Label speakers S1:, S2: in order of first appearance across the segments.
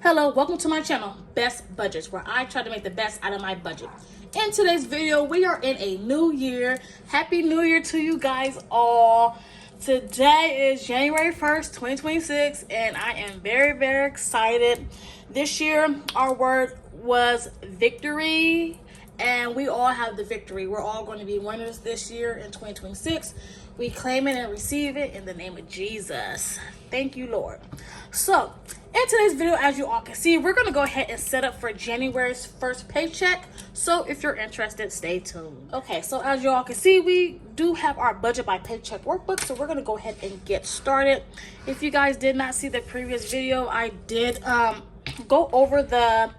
S1: Hello, welcome to my channel, Best Budgets, where I try to make the best out of my budget. In today's video, we are in a new year. Happy New Year to you guys all. Today is January 1st, 2026, and I am very, very excited. This year, our word was victory, and we all have the victory. We're all going to be winners this year in 2026. We claim it and receive it in the name of Jesus. Thank you, Lord. So, in today's video, as you all can see, we're going to go ahead and set up for January's first paycheck. So if you're interested, stay tuned. Okay, so as you all can see, we do have our budget by paycheck workbook. So we're going to go ahead and get started. If you guys did not see the previous video, I did go over the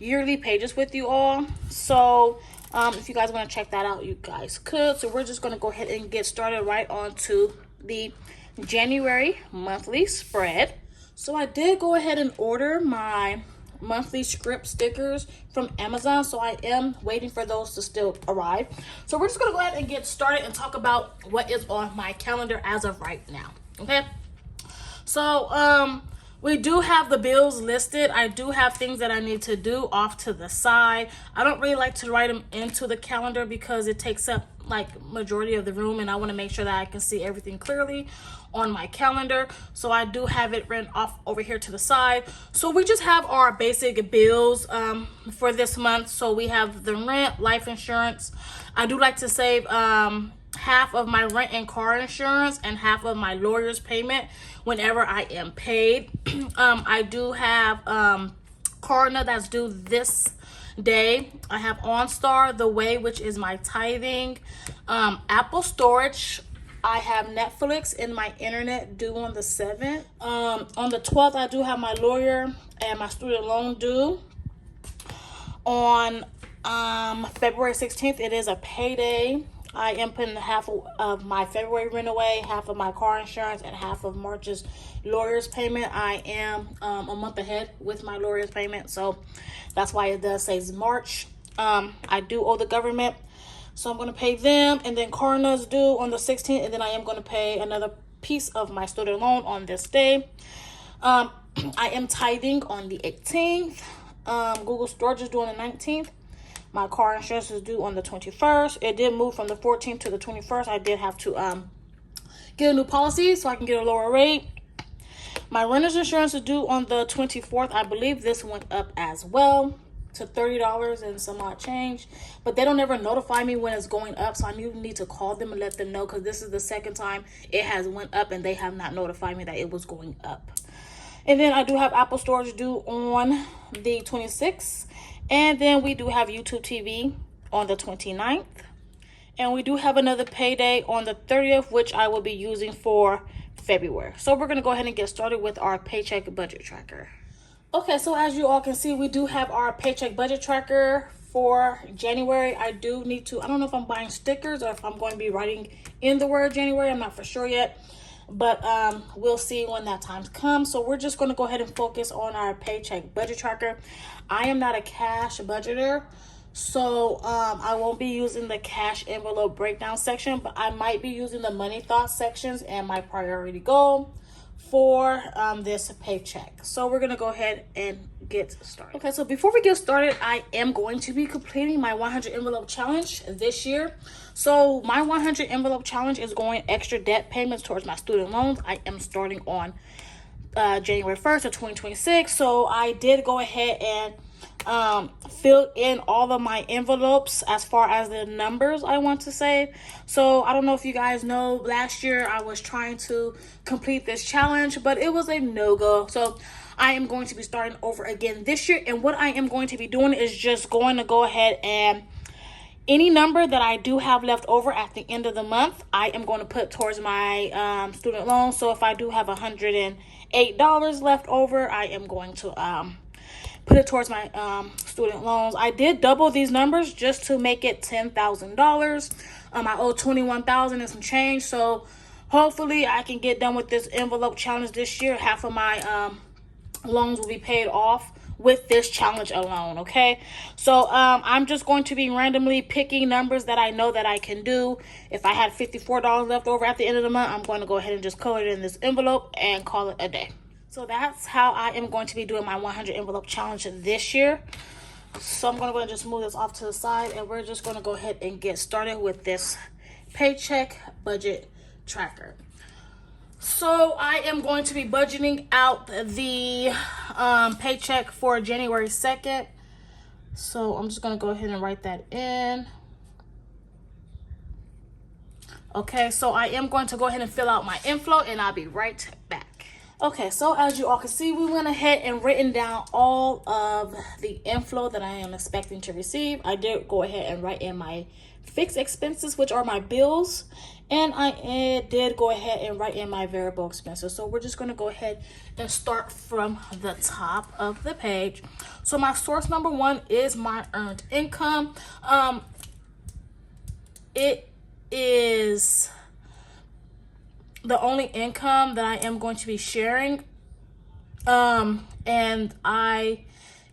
S1: yearly pages with you all. So if you guys want to check that out, you guys could. So we're just going to go ahead and get started right on to the January monthly spread. So I did go ahead and order my monthly script stickers from Amazon. So I am waiting for those to still arrive. So we're just going to go ahead and get started and talk about what is on my calendar as of right now. Okay. So we do have the bills listed. I do have things that I need to do off to the side. I don't really like to write them into the calendar because it takes up like majority of the room, and I want to make sure that I can see everything clearly on my calendar. So I do have it written off over here to the side. So we just have our basic bills for this month. So we have the rent, life insurance. I do like to save half of my rent and car insurance and half of my lawyer's payment whenever I am paid. I do have Klarna that's due this day. I have OnStar, The Way, which is my tithing, Apple Storage. I have Netflix and my internet due on the 7th. On the 12th, I do have my lawyer and my student loan due. On February 16th, it is a payday. I am putting half of my February rent away, half of my car insurance, and half of March's lawyer's payment. I am a month ahead with my lawyer's payment, so that's why it does say March. I do owe the government, so I'm going to pay them, and then Klarna's due on the 16th, and then I am going to pay another piece of my student loan on this day. I am tithing on the 18th. Google Storage is due on the 19th. My car insurance is due on the 21st. It did move from the 14th to the 21st. I did have to get a new policy so I can get a lower rate. My renter's insurance is due on the 24th. I believe this went up as well to $30 and some odd change. But they don't ever notify me when it's going up. So I need to call them and let them know, because this is the second time it has went up and they have not notified me that it was going up. And then I do have Apple Storage due on the 26th. And then we do have YouTube TV on the 29th. And we do have another payday on the 30th, which I will be using for February. So we're going to go ahead and get started with our paycheck budget tracker. Okay, so as you all can see, we do have our paycheck budget tracker for January. I do need to, I don't know if I'm buying stickers or if I'm going to be writing in the word January. I'm not for sure yet. But we'll see when that time comes. So we're just going to go ahead and focus on our paycheck budget tracker. I am not a cash budgeter, so I won't be using the cash envelope breakdown section, but I might be using the money thought sections and my priority goal for this paycheck. So we're going to go ahead and get started. Okay, so before we get started, I am going to be completing my 100 envelope challenge this year. So my 100 envelope challenge is going extra debt payments towards my student loans. I am starting on January 1st of 2026. So I did go ahead and fill in all of my envelopes as far as the numbers I want to save. So I don't know if you guys know, last year I was trying to complete this challenge, but it was a no-go. So I am going to be starting over again this year. And what I am going to be doing is just going to go ahead and any number that I do have left over at the end of the month, I am going to put towards my student loan. So if I do have $108 left over, I am going to put it towards my student loans. I did double these numbers just to make it $10,000. I owe $21,000 and some change. So hopefully I can get done with this envelope challenge this year. Half of my loans will be paid off with this challenge alone. Okay, so I'm just going to be randomly picking numbers that I know that I can do. If I had $54 left over at the end of the month, I'm going to go ahead and just color it in this envelope and call it a day. So that's how I am going to be doing my 100 envelope challenge this year. So I'm going to go and just move this off to the side, and we're just going to go ahead and get started with this paycheck budget tracker. So I am going to be budgeting out the paycheck for January 2nd. So I'm just going to go ahead and write that in. Okay, so I am going to go ahead and fill out my inflow, and I'll be right back. Okay, so as you all can see, we went ahead and written down all of the inflow that I am expecting to receive. I did go ahead and write in my fixed expenses, which are my bills, and I did go ahead and write in my variable expenses. So we're just going to go ahead and start from the top of the page. So my source number one is my earned income. It is the only income that I am going to be sharing, and I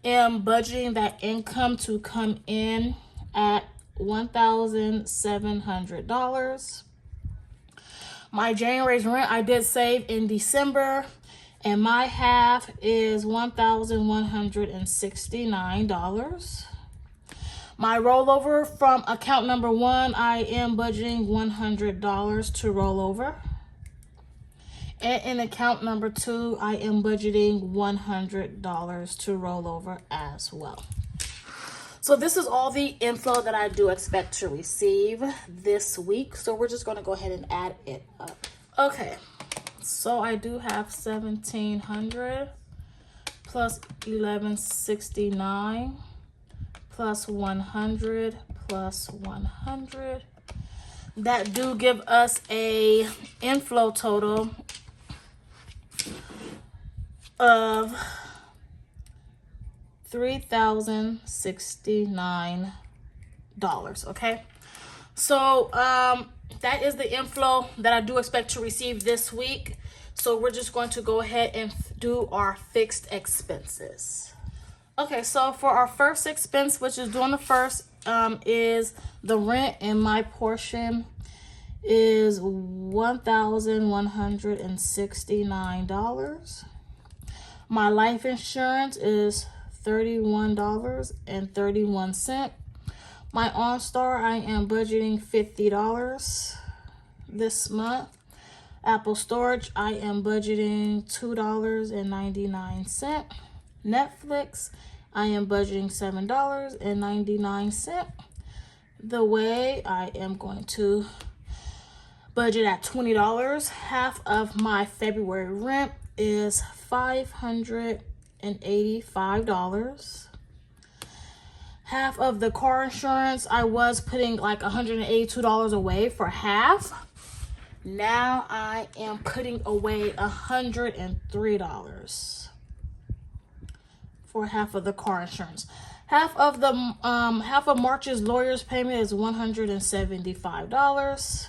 S1: am budgeting that income to come in at $1,700. My January's rent I did save in December, and my half is $1,169. My rollover from account number one, I am budgeting $100 to roll over. And in account number two, I am budgeting $100 to roll over as well. So this is all the inflow that I do expect to receive this week. So we're just going to go ahead and add it up. Okay, so I do have $1,700 plus $1,169 plus 100 plus 100. That do give us a inflow total of $3,069. Okay, so that is the inflow that I do expect to receive this week. So we're just going to go ahead and do our fixed expenses. Okay, so for our first expense, which is doing the first, is the rent, and my portion is $1,169. My life insurance is $31.31. My OnStar, I am budgeting $50 this month. Apple Storage, I am budgeting $2.99. Netflix, I am budgeting $7.99. The way I am going to budget at $20. Half of my February rent is $585. Half of the car insurance, I was putting like $182 away for half. Now I am putting away $103 for half of the car insurance. Half of March's lawyer's payment is $175.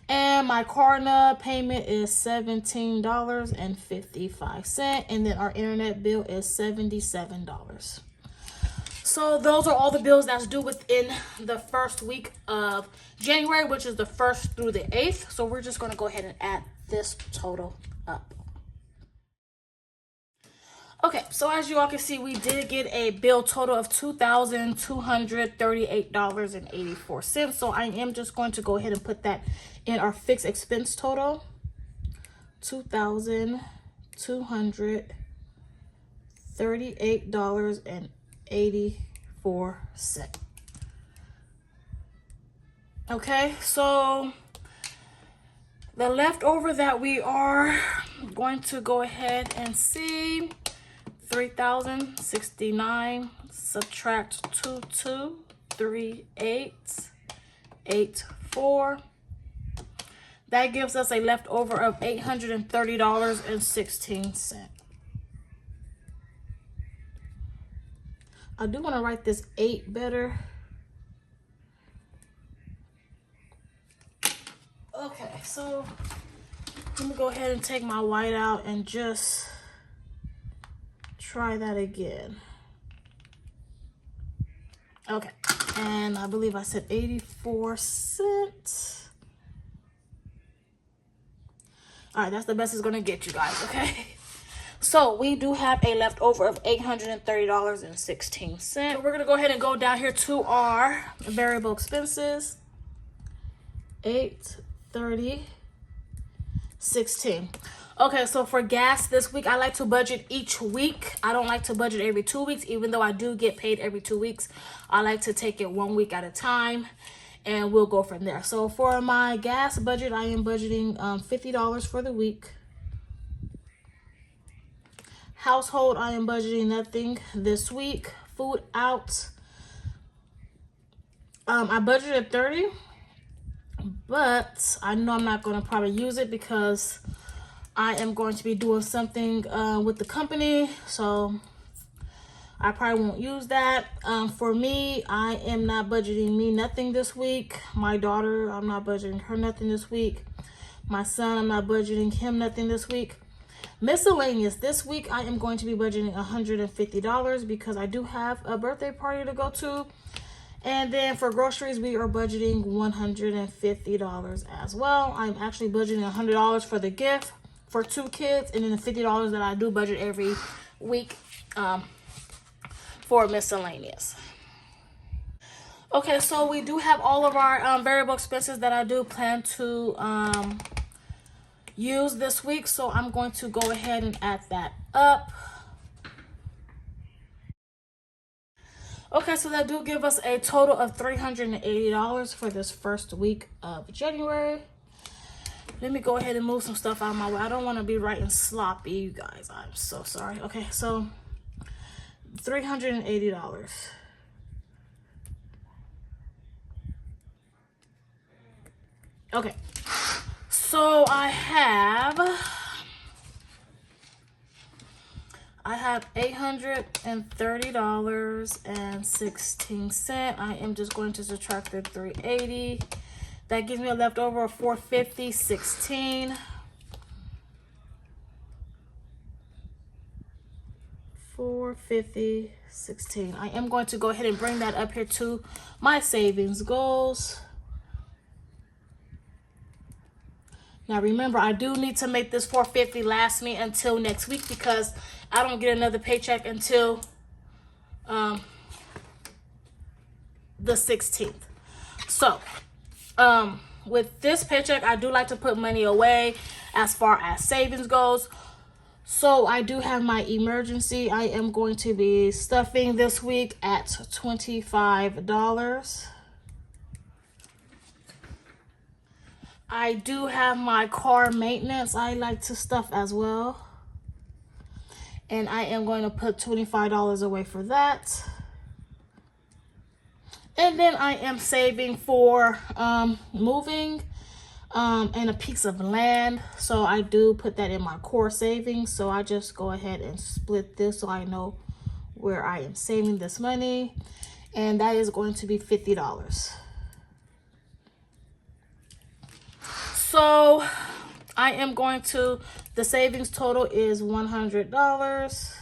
S1: And my car nub payment is $17.55. And then our internet bill is $77. So those are all the bills that's due within the first week of January, which is the 1st through the 8th. So we're just going to go ahead and add this total up. Okay, so as you all can see, we did get a bill total of $2,238.84. So I am just going to go ahead and put that in our fixed expense total. $2,238.84. Okay, so the leftover that we are going to go ahead and see, 3,069 subtract 223884. That gives us a leftover of $830.16. I do want to write this 8 better. Okay, so let me go ahead and take my white out and just try that again. Okay, and I believe I said 84 cents. All right, that's the best it's gonna get, you guys, okay? So we do have a leftover of $830.16. So we're gonna go ahead and go down here to our variable expenses. $830.16. Okay, so for gas this week, I like to budget each week. I don't like to budget every 2 weeks, even though I do get paid every 2 weeks. I like to take it 1 week at a time, and we'll go from there. So for my gas budget, I am budgeting $50 for the week. Household, I am budgeting nothing this week. Food out, I budgeted 30, but I know I'm not going to probably use it because I am going to be doing something with the company, so I probably won't use that. For me, I am not budgeting me nothing this week. My daughter, I'm not budgeting her nothing this week. My son, I'm not budgeting him nothing this week. Miscellaneous, this week I am going to be budgeting $150 because I do have a birthday party to go to. And then for groceries, we are budgeting $150 as well. I'm actually budgeting $100 for the gift for 2 kids, and then the $50 that I do budget every week for miscellaneous. Okay, so we do have all of our variable expenses that I do plan to use this week, so I'm going to go ahead and add that up. Okay, so that do give us a total of $380 for this first week of January. Let me go ahead and move some stuff out of my way. I don't want to be writing sloppy, you guys. I'm so sorry. Okay, so $380. Okay, so I have $830.16. I am just going to subtract the 380. That gives me a leftover of $450.16. $450.16. I am going to go ahead and bring that up here to my savings goals. Now remember, I do need to make this $450 last me until next week because I don't get another paycheck until the 16th. So with this paycheck, I do like to put money away as far as savings goes. So I do have my emergency. I am going to be stuffing this week at $25. I do have my car maintenance I like to stuff as well. And I am going to put $25 away for that. And then I am saving for moving and a piece of land. So I do put that in my core savings. So I just go ahead and split this so I know where I am saving this money. And that is going to be $50. So I am going to, the savings total is $100.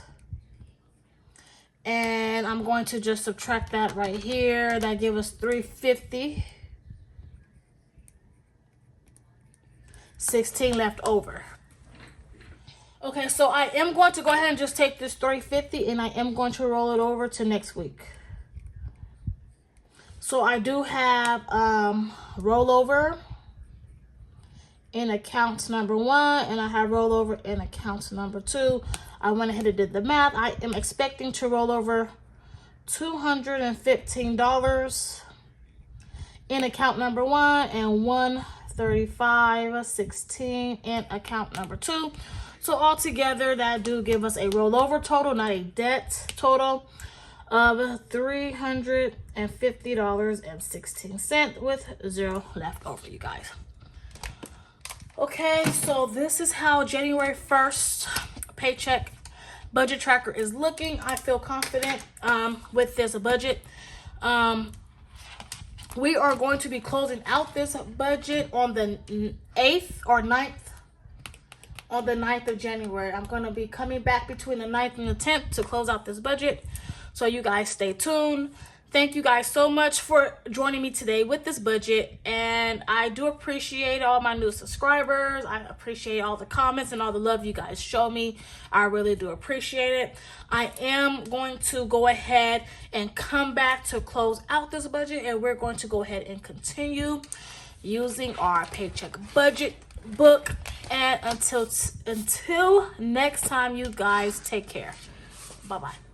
S1: And I'm going to just subtract that right here. That gives us $350.16 left over. Okay, so I am going to go ahead and just take this $350 and I am going to roll it over to next week. So I do have rollover in account number 1 and I have rollover in account number 2. I went ahead and did the math. I am expecting to roll over $215 in account number 1 and $135.16 in account number 2. So altogether, that do give us a rollover total, not a debt total, of $350.16 with 0 left over, you guys. Okay, so this is how January 1st paycheck budget tracker is looking. I feel confident with this budget. We are going to be closing out this budget on the 8th or 9th. On the 9th of January. I'm going to be coming back between the 9th and the 10th to close out this budget. So you guys stay tuned. Thank you guys so much for joining me today with this budget, and I do appreciate all my new subscribers. I appreciate all the comments and all the love you guys show me. I really do appreciate it. I am going to go ahead and come back to close out this budget, and we're going to go ahead and continue using our Paycheck budget book. And until next time, you guys take care. Bye-bye.